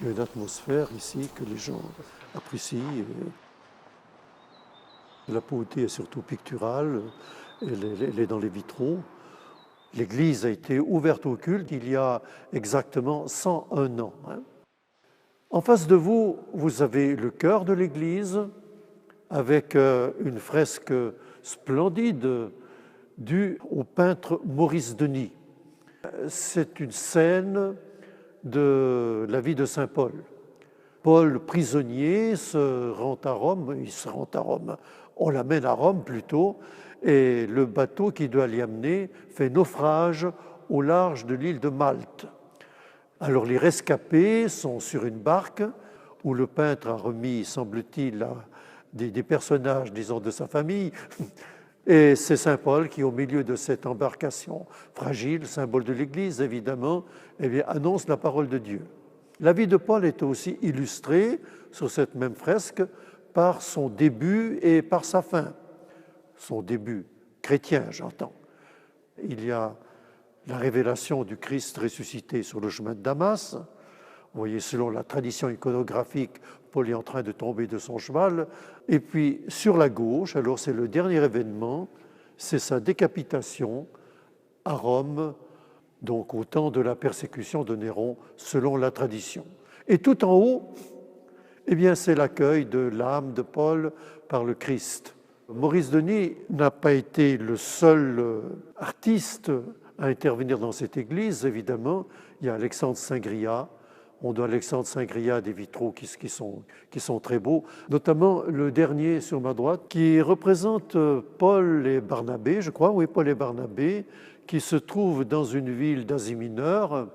Il y a une atmosphère ici que les gens apprécient. La beauté est surtout picturale, elle est dans les vitraux. L'église a été ouverte au culte il y a exactement 101 ans. En face de vous, vous avez le chœur de l'église avec une fresque splendide due au peintre Maurice Denis. C'est une scène de la vie de saint Paul. Paul, prisonnier, se rend à Rome, on l'amène à Rome plutôt, et le bateau qui doit l'y amener fait naufrage au large de l'île de Malte. Alors les rescapés sont sur une barque où le peintre a remis, semble-t-il, des personnages, disons, de sa famille, et c'est saint Paul qui, au milieu de cette embarcation fragile, symbole de l'Église évidemment, eh bien, annonce la parole de Dieu. La vie de Paul est aussi illustrée sur cette même fresque par son début et par sa fin. Son début chrétien, j'entends. Il y a la révélation du Christ ressuscité sur le chemin de Damas. Vous voyez, selon la tradition iconographique, Paul est en train de tomber de son cheval. Et puis, sur la gauche, alors c'est le dernier événement, c'est sa décapitation à Rome, donc au temps de la persécution de Néron, selon la tradition. Et tout en haut, eh bien, c'est l'accueil de l'âme de Paul par le Christ. Maurice Denis n'a pas été le seul artiste à intervenir dans cette église, évidemment. Il y a Alexandre Saint-Gria. On doit à Alexandre Saint-Gria des vitraux qui sont très beaux, notamment le dernier sur ma droite, qui représente Paul et Barnabé, je crois, oui, Paul et Barnabé, qui se trouvent dans une ville d'Asie mineure,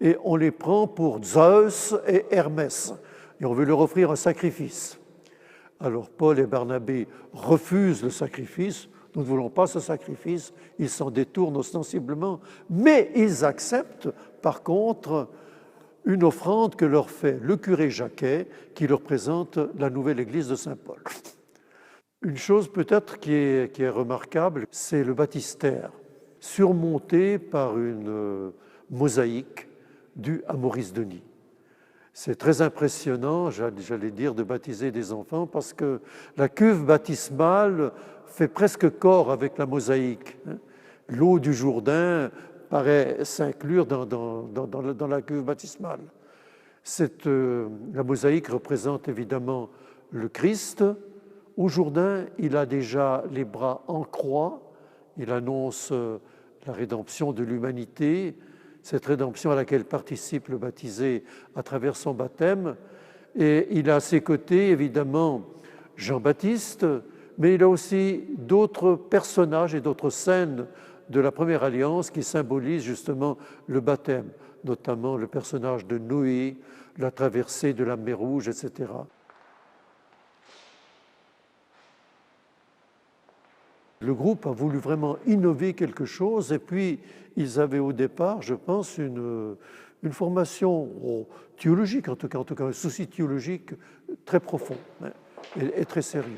et on les prend pour Zeus et Hermès, et on veut leur offrir un sacrifice. Alors Paul et Barnabé refusent le sacrifice, nous ne voulons pas ce sacrifice, ils s'en détournent ostensiblement, mais ils acceptent par contre une offrande que leur fait le curé Jacquet, qui leur présente la nouvelle église de Saint-Paul. Une chose peut-être qui est remarquable, c'est le baptistère, surmonté par une mosaïque due à Maurice Denis. C'est très impressionnant, j'allais dire, de baptiser des enfants, parce que la cuve baptismale fait presque corps avec la mosaïque. L'eau du Jourdain paraît s'inclure dans la cuve baptismale. La mosaïque représente évidemment le Christ. Au Jourdain, il a déjà les bras en croix, il annonce la rédemption de l'humanité, cette rédemption à laquelle participe le baptisé à travers son baptême. Et il a à ses côtés, évidemment, Jean-Baptiste, mais il a aussi d'autres personnages et d'autres scènes de la Première Alliance qui symbolisent justement le baptême, notamment le personnage de Noé, la traversée de la mer Rouge, etc. Le groupe a voulu vraiment innover quelque chose et puis ils avaient au départ, je pense, une formation théologique, en tout cas un souci théologique très profond et très sérieux.